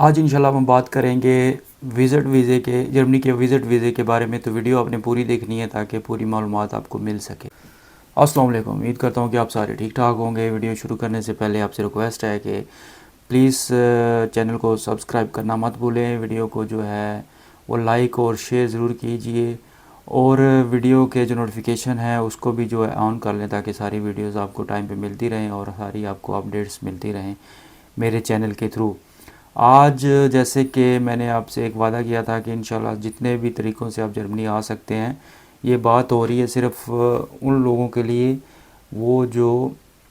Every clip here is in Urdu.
آج انشاءاللہ ہم بات کریں گے وزٹ ویزے کے، جرمنی کے وزٹ ویزے کے بارے میں. تو ویڈیو آپ نے پوری دیکھنی ہے تاکہ پوری معلومات آپ کو مل سکے. السلام علیکم، امید کرتا ہوں کہ آپ سارے ٹھیک ٹھاک ہوں گے. ویڈیو شروع کرنے سے پہلے آپ سے ریکویسٹ ہے کہ پلیز چینل کو سبسکرائب کرنا مت بھولیں. ویڈیو کو جو ہے وہ لائک اور شیئر ضرور کیجئے، اور ویڈیو کے جو نوٹیفیکیشن ہے اس کو بھی جو ہے آن کر لیں تاکہ ساری ویڈیوز آپ کو ٹائم پہ ملتی رہیں اور ساری آپ کو اپڈیٹس ملتی رہیں میرے چینل کے تھرو. آج جیسے کہ میں نے آپ سے ایک وعدہ کیا تھا کہ انشاءاللہ جتنے بھی طریقوں سے آپ جرمنی آ سکتے ہیں، یہ بات ہو رہی ہے صرف ان لوگوں کے لیے وہ جو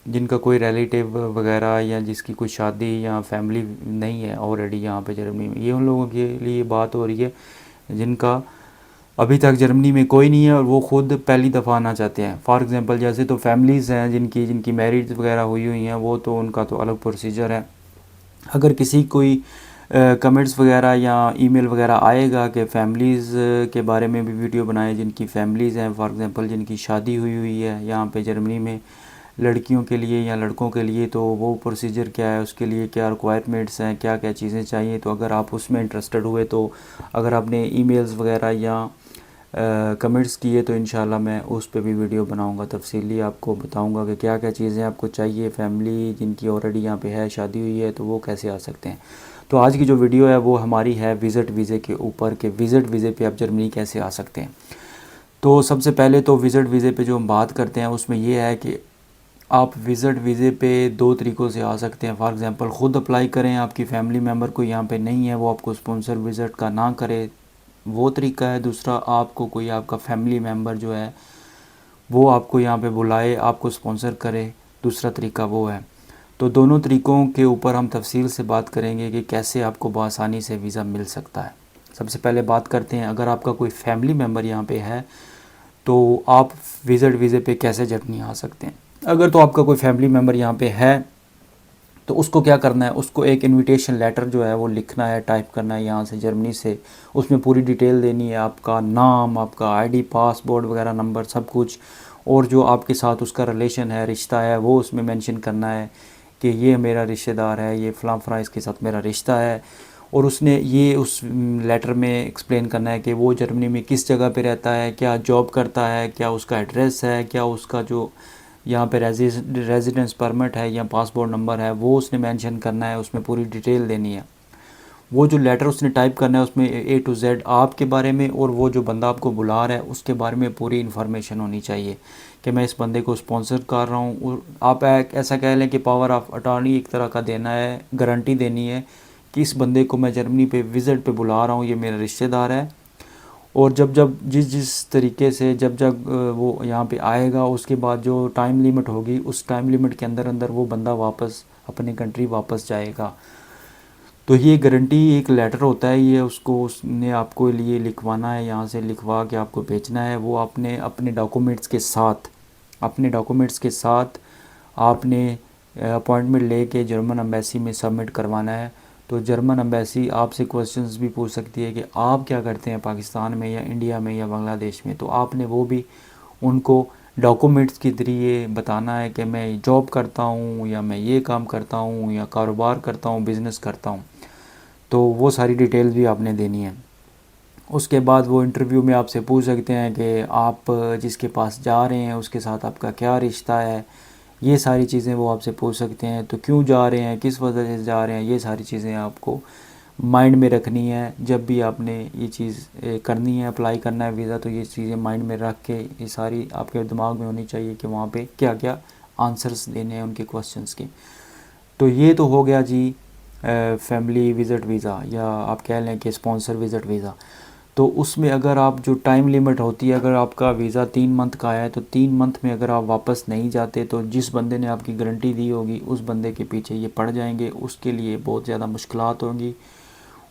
جن کا کوئی ریلیٹیو وغیرہ یا جس کی کوئی شادی یا فیملی نہیں ہے آلریڈی یہاں پہ جرمنی میں. یہ ان لوگوں کے لیے بات ہو رہی ہے جن کا ابھی تک جرمنی میں کوئی نہیں ہے اور وہ خود پہلی دفعہ آنا چاہتے ہیں. فار ایگزامپل جیسے تو فیملیز ہیں جن کی میرج وغیرہ ہوئی ہیں، وہ تو ان کا تو الگ پروسیجر ہے. اگر کسی کوئی کمنٹس وغیرہ یا ای میل وغیرہ آئے گا کہ فیملیز کے بارے میں بھی ویڈیو بنائیں جن کی فیملیز ہیں، فار ایگزامپل جن کی شادی ہوئی ہے یہاں پہ جرمنی میں لڑکیوں کے لیے یا لڑکوں کے لیے، تو وہ پروسیجر کیا ہے، اس کے لیے کیا ریکوائرمنٹس ہیں، کیا کیا چیزیں چاہیے. تو اگر آپ اس میں انٹرسٹڈ ہوئے، تو اگر آپ نے ای میلز وغیرہ یا کمنٹس کیے تو انشاءاللہ میں اس پہ بھی ویڈیو بناؤں گا، تفصیلی آپ کو بتاؤں گا کہ کیا کیا چیزیں آپ کو چاہیے. فیملی جن کی آلریڈی یہاں پہ ہے، شادی ہوئی ہے، تو وہ کیسے آ سکتے ہیں. تو آج کی جو ویڈیو ہے وہ ہماری ہے وزٹ ویزے کے اوپر کہ وزٹ ویزے پہ آپ جرمنی کیسے آ سکتے ہیں. تو سب سے پہلے تو وزٹ ویزے پہ جو ہم بات کرتے ہیں اس میں یہ ہے کہ آپ وزٹ ویزے پہ دو طریقوں سے آ سکتے ہیں. فار ایگزامپل خود اپلائی کریں، آپ کی فیملی ممبر کو یہاں پہ نہیں ہے، وہ آپ کو اسپانسر وزٹ کا نہ کرے، وہ طریقہ ہے. دوسرا، آپ کو کوئی آپ کا فیملی ممبر جو ہے وہ آپ کو یہاں پہ بلائے، آپ کو اسپانسر کرے، دوسرا طریقہ وہ ہے. تو دونوں طریقوں کے اوپر ہم تفصیل سے بات کریں گے کہ کیسے آپ کو بآسانی سے ویزا مل سکتا ہے. سب سے پہلے بات کرتے ہیں، اگر آپ کا کوئی فیملی ممبر یہاں پہ ہے تو آپ وزٹ ویزے پہ کیسے جرمنی آ سکتے ہیں. اگر تو آپ کا کوئی فیملی ممبر یہاں پہ ہے تو اس کو کیا کرنا ہے، اس کو ایک انویٹیشن لیٹر جو ہے وہ لکھنا ہے، ٹائپ کرنا ہے یہاں سے جرمنی سے. اس میں پوری ڈیٹیل دینی ہے، آپ کا نام، آپ کا آئی ڈی، پاسپورٹ وغیرہ نمبر، سب کچھ. اور جو آپ کے ساتھ اس کا ریلیشن ہے، رشتہ ہے، وہ اس میں مینشن کرنا ہے کہ یہ میرا رشتہ دار ہے، یہ فلاں فلاں اس کے ساتھ میرا رشتہ ہے. اور اس نے یہ اس لیٹر میں ایکسپلین کرنا ہے کہ وہ جرمنی میں کس جگہ پہ رہتا ہے، کیا جاب کرتا ہے، کیا اس کا ایڈریس ہے، کیا اس کا جو یہاں پہ ریزیڈنس پرمٹ ہے یا پاسپورٹ نمبر ہے، وہ اس نے مینشن کرنا ہے. اس میں پوری ڈیٹیل دینی ہے. وہ جو لیٹر اس نے ٹائپ کرنا ہے اس میں اے ٹو زیڈ آپ کے بارے میں اور وہ جو بندہ آپ کو بلا رہا ہے اس کے بارے میں پوری انفارمیشن ہونی چاہیے کہ میں اس بندے کو اسپانسر کر رہا ہوں. اور آپ ایسا کہہ لیں کہ پاور آف اٹارنی ایک طرح کا دینا ہے، گارنٹی دینی ہے کہ اس بندے کو میں جرمنی پہ وزٹ پہ بلا رہا ہوں، یہ میرا رشتہ دار ہے. اور جب جس طریقے سے جب وہ یہاں پہ آئے گا، اس کے بعد جو ٹائم لیمٹ ہوگی اس ٹائم لیمٹ کے اندر وہ بندہ واپس اپنی کنٹری واپس جائے گا. تو یہ گارنٹی ایک لیٹر ہوتا ہے، یہ اس نے آپ کو لیے لکھوانا ہے، یہاں سے لکھوا کے آپ کو بھیجنا ہے. وہ اپنے ڈاکومنٹس کے ساتھ آپ نے اپوائنٹمنٹ لے کے جرمن امبیسی میں سبمٹ کروانا ہے. تو جرمن امبیسی آپ سے کوسچنز بھی پوچھ سکتی ہے کہ آپ کیا کرتے ہیں پاکستان میں یا انڈیا میں یا بنگلہ دیش میں. تو آپ نے وہ بھی ان کو ڈاکومنٹس کے ذریعے بتانا ہے کہ میں جاب کرتا ہوں یا میں یہ کام کرتا ہوں یا کاروبار کرتا ہوں، بزنس کرتا ہوں. تو وہ ساری ڈیٹیل بھی آپ نے دینی ہے. اس کے بعد وہ انٹرویو میں آپ سے پوچھ سکتے ہیں کہ آپ جس کے پاس جا رہے ہیں اس کے ساتھ آپ کا کیا رشتہ ہے. یہ ساری چیزیں وہ آپ سے پوچھ سکتے ہیں. تو کیوں جا رہے ہیں، کس وجہ سے جا رہے ہیں، یہ ساری چیزیں آپ کو مائنڈ میں رکھنی ہے. جب بھی آپ نے یہ چیز کرنی ہے، اپلائی کرنا ہے ویزا، تو یہ چیزیں مائنڈ میں رکھ کے یہ ساری آپ کے دماغ میں ہونی چاہیے کہ وہاں پہ کیا کیا آنسرس دینے ہیں ان کے کوسچنس کے. تو یہ تو ہو گیا جی فیملی وزٹ ویزا، یا آپ کہہ لیں کہ اسپانسر وزٹ ویزا. تو اس میں اگر آپ جو ٹائم لیمٹ ہوتی ہے، اگر آپ کا ویزا 3 منتھ کا ہے تو 3 منتھ میں اگر آپ واپس نہیں جاتے تو جس بندے نے آپ کی گارنٹی دی ہوگی اس بندے کے پیچھے یہ پڑ جائیں گے. اس کے لیے بہت زیادہ مشکلات ہوں گی.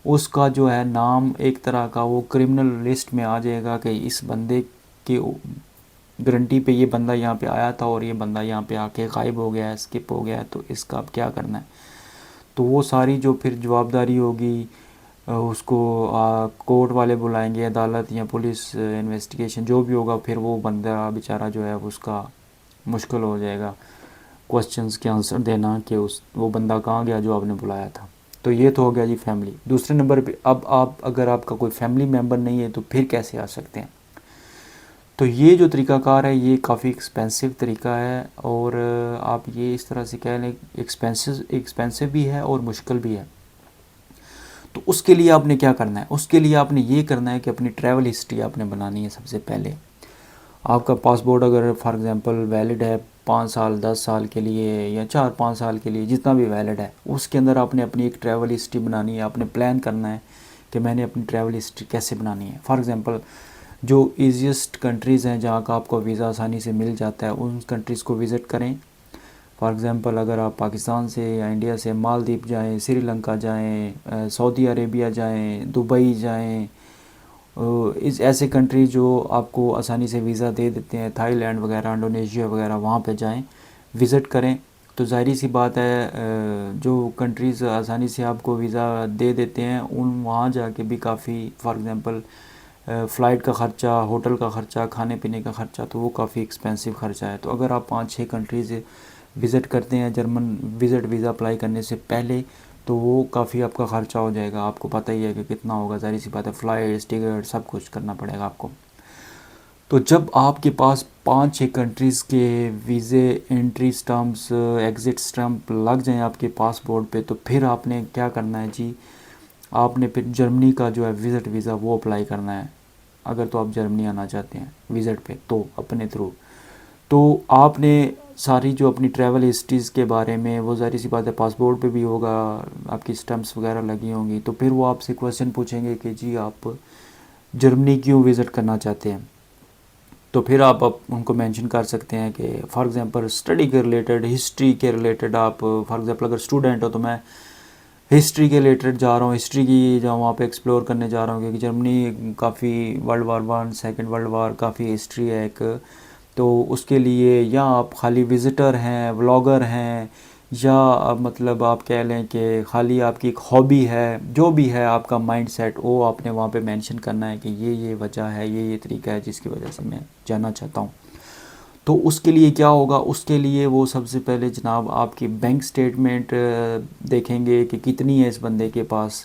اس کا جو ہے نام ایک طرح کا وہ کرمنل لسٹ میں آ جائے گا کہ اس بندے کے گارنٹی پہ یہ بندہ یہاں پہ آیا تھا اور یہ بندہ یہاں پہ آ کے غائب ہو گیا ہے، اسکپ ہو گیا ہے، تو اس کا اب کیا کرنا ہے. تو وہ ساری جو پھر جوابداری ہوگی اس کو کورٹ والے بلائیں گے، عدالت یا پولیس انویسٹیگیشن جو بھی ہوگا. پھر وہ بندہ بیچارہ جو ہے اس کا مشکل ہو جائے گا کوسچنز کے آنسر دینا کہ وہ بندہ کہاں گیا جو آپ نے بلایا تھا. تو یہ تو ہو گیا جی فیملی. دوسرے نمبر پہ اب آپ اگر آپ کا کوئی فیملی ممبر نہیں ہے تو پھر کیسے آ سکتے ہیں؟ تو یہ جو طریقہ کار ہے یہ کافی ایکسپینسو طریقہ ہے، اور آپ یہ اس طرح سے کہہ لیں ایکسپینسو بھی ہے اور مشکل بھی ہے. تو اس کے لیے آپ نے کیا کرنا ہے؟ اس کے لیے آپ نے یہ کرنا ہے کہ اپنی ٹریول ہسٹری آپ نے بنانی ہے. سب سے پہلے آپ کا پاسپورٹ اگر فار ایگزامپل ویلڈ ہے 5 سال 10 سال کے لیے یا 4-5 سال کے لیے، جتنا بھی ویلڈ ہے، اس کے اندر آپ نے اپنی ایک ٹریول ہسٹری بنانی ہے. آپ نے پلان کرنا ہے کہ میں نے اپنی ٹریول ہسٹری کیسے بنانی ہے. فار ایگزامپل جو ایزیسٹ کنٹریز ہیں جہاں کا آپ کو ویزا آسانی سے مل جاتا ہے، ان کنٹریز کو وزٹ کریں. فار ایگزامپل اگر آپ پاکستان سے یا انڈیا سے مالدیپ جائیں، سری لنکا جائیں، سعودی عربیہ جائیں، دبئی جائیں، ایسے کنٹری جو آپ کو آسانی سے ویزا دے دیتے ہیں، تھائی لینڈ وغیرہ، انڈونیشیا وغیرہ، وہاں پہ جائیں، وزٹ کریں. تو ظاہری سی بات ہے جو کنٹریز آسانی سے آپ کو ویزا دے دیتے ہیں وہاں جا کے بھی کافی فار ایگزامپل فلائٹ کا خرچہ، ہوٹل کا خرچہ، کھانے پینے کا خرچہ، تو وہ کافی ایکسپینسو خرچہ ہے. تو اگر آپ 5-6 کنٹریز وزٹ کرتے ہیں جرمن وزٹ ویزا اپلائی کرنے سے پہلے، تو وہ کافی آپ کا خرچہ ہو جائے گا. آپ کو پتہ ہی ہے کہ کتنا ہوگا، ظاہر سی بات ہے، فلائٹس، ٹکٹ، سب کچھ کرنا پڑے گا آپ کو. تو جب آپ کے پاس 5-6 کنٹریز کے ویزے، انٹری سٹمپس، ایگزٹ سٹمپ لگ جائیں آپ کے پاسپورٹ پہ، تو پھر آپ نے کیا کرنا ہے جی؟ آپ نے پھر جرمنی کا جو ہے وزٹ ویزا وہ اپلائی کرنا ہے. اگر تو آپ جرمنی آنا چاہتے ہیں وزٹ پہ تو اپنے تھرو، تو آپ نے ساری جو اپنی ٹریول ہسٹریز کے بارے میں، وہ ظاہر سی بات ہے پاسپورٹ پہ بھی ہوگا، آپ کی سٹمپس وغیرہ لگی ہوں گی. تو پھر وہ آپ سے کویشچن پوچھیں گے کہ جی آپ جرمنی کیوں وزٹ کرنا چاہتے ہیں. تو پھر آپ ان کو مینشن کر سکتے ہیں کہ فار ایگزامپل اسٹڈی کے ریلیٹڈ، ہسٹری کے ریلیٹڈ. آپ فار ایگزامپل اگر اسٹوڈنٹ ہو تو میں ہسٹری کے ریلیٹڈ جا رہا ہوں، ہسٹری کی جہاں وہاں پہ ایکسپلور کرنے جا رہا ہوں، کیونکہ جرمنی کافی world war 1، second world war, کافی ہسٹری ہے ایک. تو اس کے لیے یا آپ خالی وزٹر ہیں، ولاگر ہیں، یا مطلب آپ کہہ لیں کہ خالی آپ کی ایک ہابی ہے، جو بھی ہے آپ کا مائنڈ سیٹ، وہ آپ نے وہاں پہ مینشن کرنا ہے کہ یہ وجہ ہے، یہ طریقہ ہے جس کی وجہ سے میں جانا چاہتا ہوں. تو اس کے لیے کیا ہوگا؟ اس کے لیے وہ سب سے پہلے جناب آپ کی بینک سٹیٹمنٹ دیکھیں گے کہ کتنی ہے اس بندے کے پاس،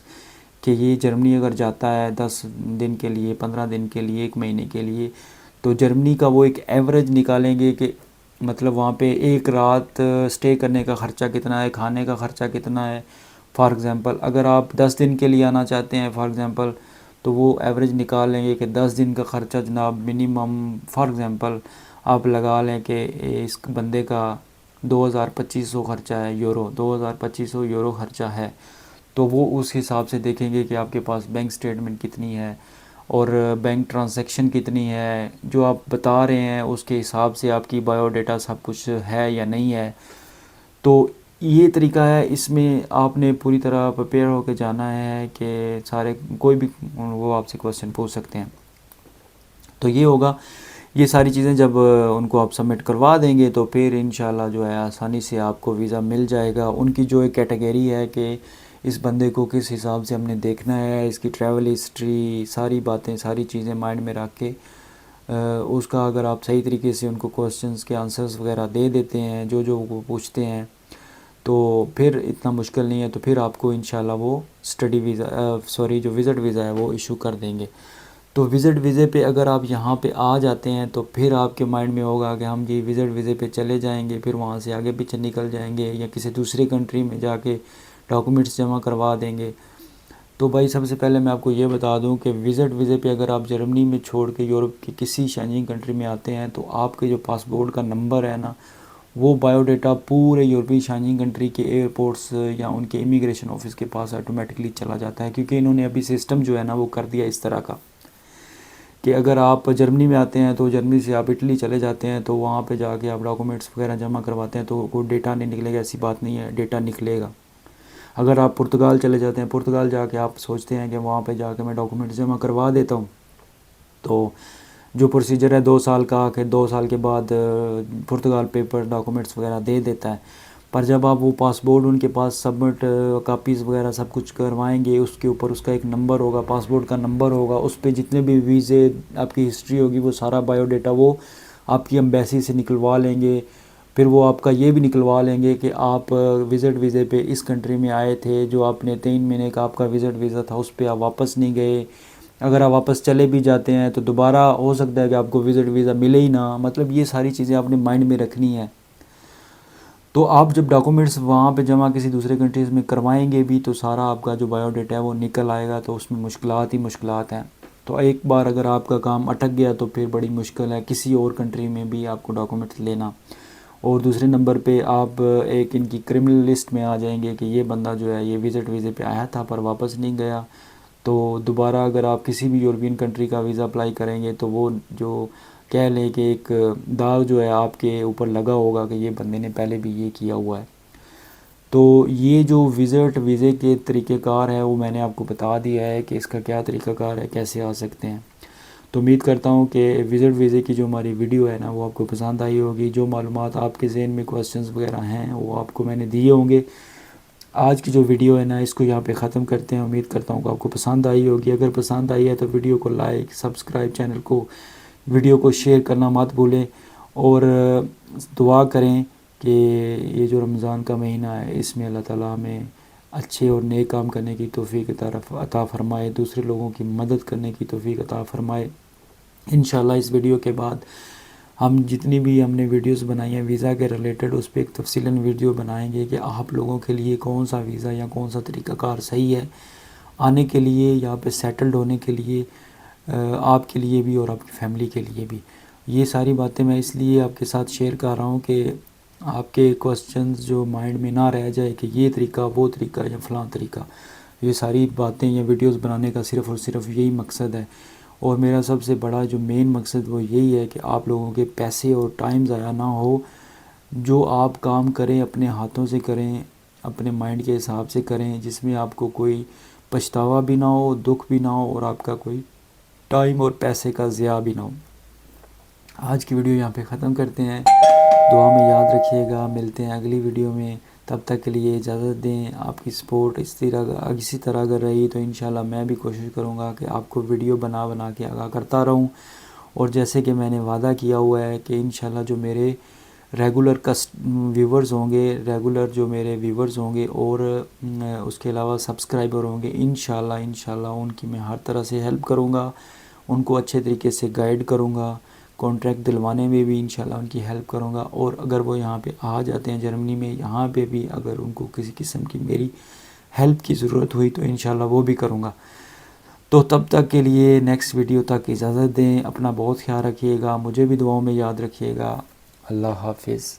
کہ یہ جرمنی اگر جاتا ہے 10 دن کے لیے، 15 دن کے لیے، 1 مہینے کے لیے، تو جرمنی کا وہ ایک ایوریج نکالیں گے کہ مطلب وہاں پہ ایک رات سٹے کرنے کا خرچہ کتنا ہے، کھانے کا خرچہ کتنا ہے. فار ایگزامپل اگر آپ 10 دن کے لیے آنا چاہتے ہیں فار ایگزامپل، تو وہ ایوریج نکال لیں گے کہ 10 دن کا خرچہ جناب منیمم فار ایگزامپل آپ لگا لیں کہ اس بندے کا 2200 خرچہ ہے، یورو 2200 یورو خرچہ ہے. تو وہ اس حساب سے دیکھیں گے کہ آپ کے پاس بینک سٹیٹمنٹ کتنی ہے اور بینک ٹرانزیکشن کتنی ہے، جو آپ بتا رہے ہیں اس کے حساب سے آپ کی بایو ڈیٹا سب کچھ ہے یا نہیں ہے. تو یہ طریقہ ہے، اس میں آپ نے پوری طرح پریپیئر ہو کے جانا ہے کہ سارے کوئی بھی وہ آپ سے کویشچن پوچھ سکتے ہیں. تو یہ ہوگا، یہ ساری چیزیں جب ان کو آپ سبمٹ کروا دیں گے تو پھر انشاءاللہ جو ہے آسانی سے آپ کو ویزا مل جائے گا. ان کی جو ایک کیٹیگری ہے کہ اس بندے کو کس حساب سے ہم نے دیکھنا ہے، اس کی ٹریول ہسٹری، ساری باتیں، ساری چیزیں مائنڈ میں رکھ کے اس کا اگر آپ صحیح طریقے سے ان کو کویشچنس کے آنسرز وغیرہ دے دیتے ہیں جو وہ پوچھتے ہیں، تو پھر اتنا مشکل نہیں ہے. تو پھر آپ کو انشاءاللہ وہ اسٹڈی ویزا جو وزٹ ویزا ہے وہ ایشو کر دیں گے. تو وزٹ ویزے پہ اگر آپ یہاں پہ آ جاتے ہیں تو پھر آپ کے مائنڈ میں ہوگا کہ ہم جی وزٹ ویزے پہ چلے جائیں گے، پھر وہاں سے آگے پیچھے نکل جائیں گے یا کسی دوسری کنٹری میں جا کے ڈاکومنٹس جمع کروا دیں گے. تو بھائی سب سے پہلے میں آپ کو یہ بتا دوں کہ وزٹ ویزے پہ اگر آپ جرمنی میں چھوڑ کے یورپ کی کسی شینجن کنٹری میں آتے ہیں تو آپ کے جو پاسپورٹ کا نمبر ہے نا، وہ بایو ڈیٹا پورے یورپی شینجن کنٹری کے ایئرپورٹس یا ان کے امیگریشن آفس کے پاس آٹومیٹکلی چلا جاتا ہے. کیونکہ انہوں نے ابھی سسٹم جو ہے نا وہ کر دیا اس طرح کا کہ اگر آپ جرمنی میں آتے ہیں تو جرمنی سے آپ اٹلی چلے جاتے ہیں تو وہاں پہ جا کے آپ ڈاکومنٹس وغیرہ جمع کرواتے ہیں تو کوئی ڈیٹا نہیں نکلے گا. ایسی بات نہیں ہے، ڈیٹا نکلے گا. اگر آپ پرتگال چلے جاتے ہیں، پرتگال جا کے آپ سوچتے ہیں کہ وہاں پہ جا کے میں ڈاکومنٹس جمع کروا دیتا ہوں، تو جو پروسیجر ہے 2 سال کا کہ 2 سال کے بعد پرتگال پیپر ڈاکومنٹس وغیرہ دے دیتا ہے. پر جب آپ وہ پاسپورٹ ان کے پاس سبمٹ کاپیز وغیرہ سب کچھ کروائیں گے، اس کے اوپر اس کا ایک نمبر ہوگا، پاسپورٹ کا نمبر ہوگا، اس پہ جتنے بھی ویزے آپ کی ہسٹری ہوگی وہ سارا بایو ڈیٹا وہ آپ کی ایمبیسی سے نکلوا لیں گے. پھر وہ آپ کا یہ بھی نکلوا لیں گے کہ آپ وزٹ ویزے پہ اس کنٹری میں آئے تھے، جو آپ نے 3 مہینے کا آپ کا وزٹ ویزا تھا اس پہ آپ واپس نہیں گئے، اگر آپ واپس چلے بھی جاتے ہیں تو دوبارہ ہو سکتا ہے کہ آپ کو وزٹ ویزا ملے ہی نہ. مطلب یہ ساری چیزیں آپ نے مائنڈ میں رکھنی ہے. تو آپ جب ڈاکومنٹس وہاں پہ جمع کسی دوسرے کنٹریز میں کروائیں گے بھی تو سارا آپ کا جو بایو ڈیٹا ہے وہ نکل آئے گا، تو اس میں مشکلات ہی مشکلات ہیں. تو ایک بار اگر آپ کا کام اٹک گیا تو پھر بڑی مشکل ہے کسی اور کنٹری میں بھی آپ کو ڈاکومنٹس لینا. اور دوسرے نمبر پہ آپ ایک ان کی کرمنل لسٹ میں آ جائیں گے کہ یہ بندہ جو ہے یہ وزٹ ویزے پہ آیا تھا پر واپس نہیں گیا. تو دوبارہ اگر آپ کسی بھی یورپین کنٹری کا ویزا اپلائی کریں گے تو وہ جو کہہ لیں کہ ایک داغ جو ہے آپ کے اوپر لگا ہوگا کہ یہ بندے نے پہلے بھی یہ کیا ہوا ہے. تو یہ جو وزٹ ویزے کے طریقہ کار ہے وہ میں نے آپ کو بتا دیا ہے کہ اس کا کیا طریقہ کار ہے، کیسے آ سکتے ہیں. تو امید کرتا ہوں کہ وزٹ ویزے کی جو ہماری ویڈیو ہے نا وہ آپ کو پسند آئی ہوگی. جو معلومات آپ کے ذہن میں کوسچنز وغیرہ ہیں وہ آپ کو میں نے دیے ہوں گے. آج کی جو ویڈیو ہے نا اس کو یہاں پہ ختم کرتے ہیں. امید کرتا ہوں کہ آپ کو پسند آئی ہوگی. اگر پسند آئی ہے تو ویڈیو کو لائک، سبسکرائب، چینل کو، ویڈیو کو شیئر کرنا مت بھولیں. اور دعا کریں کہ یہ جو رمضان کا مہینہ ہے اس میں اللہ تعالیٰ ہمیں اچھے اور نیک کام کرنے کی توفیق عطا فرمائے، دوسرے لوگوں کی مدد کرنے کی توفیق عطا فرمائے. انشاءاللہ اس ویڈیو کے بعد ہم جتنی بھی ہم نے ویڈیوز بنائی ہیں ویزا کے ریلیٹڈ اس پہ ایک تفصیلاً ویڈیو بنائیں گے کہ آپ لوگوں کے لیے کون سا ویزا یا کون سا طریقہ کار صحیح ہے آنے کے لیے، یہاں پہ سیٹلڈ ہونے کے لیے، آپ کے لیے بھی اور آپ کی فیملی کے لیے بھی. یہ ساری باتیں میں اس لیے آپ کے ساتھ شیئر کر رہا ہوں کہ آپ کے کوسچنز جو مائنڈ میں نہ رہ جائے کہ یہ طریقہ وہ طریقہ یا فلاں طریقہ. یہ ساری باتیں یا ویڈیوز بنانے کا صرف اور صرف یہی مقصد ہے. اور میرا سب سے بڑا جو مین مقصد وہ یہی ہے کہ آپ لوگوں کے پیسے اور ٹائم ضائع نہ ہو. جو آپ کام کریں اپنے ہاتھوں سے کریں، اپنے مائنڈ کے حساب سے کریں، جس میں آپ کو کوئی پچھتاوا بھی نہ ہو، دکھ بھی نہ ہو اور آپ کا کوئی ٹائم اور پیسے کا ضیاع بھی نہ ہو. آج کی ویڈیو یہاں پہ ختم کرتے ہیں. دعا میں یاد رکھیے گا. ملتے ہیں اگلی ویڈیو میں. تب تک کے لیے اجازت دیں. آپ کی سپورٹ اسی طرح اگر رہی تو انشاءاللہ میں بھی کوشش کروں گا کہ آپ کو ویڈیو بنا کے آگاہ کرتا رہوں. اور جیسے کہ میں نے وعدہ کیا ہوا ہے کہ انشاءاللہ جو میرے ریگولر ویورز ہوں گے اور اس کے علاوہ سبسکرائبر ہوں گے، انشاءاللہ ان کی میں ہر طرح سے ہیلپ کروں گا. ان کو اچھے طریقے سے گائیڈ کروں گا. کانٹریکٹ دلوانے میں بھی انشاءاللہ ان کی ہیلپ کروں گا. اور اگر وہ یہاں پہ آ جاتے ہیں جرمنی میں، یہاں پہ بھی اگر ان کو کسی قسم کی میری ہیلپ کی ضرورت ہوئی تو انشاءاللہ وہ بھی کروں گا. تو تب تک کے لیے نیکسٹ ویڈیو تک اجازت دیں. اپنا بہت خیال رکھیے گا. مجھے بھی دعاؤں میں یاد رکھیے گا. اللہ حافظ.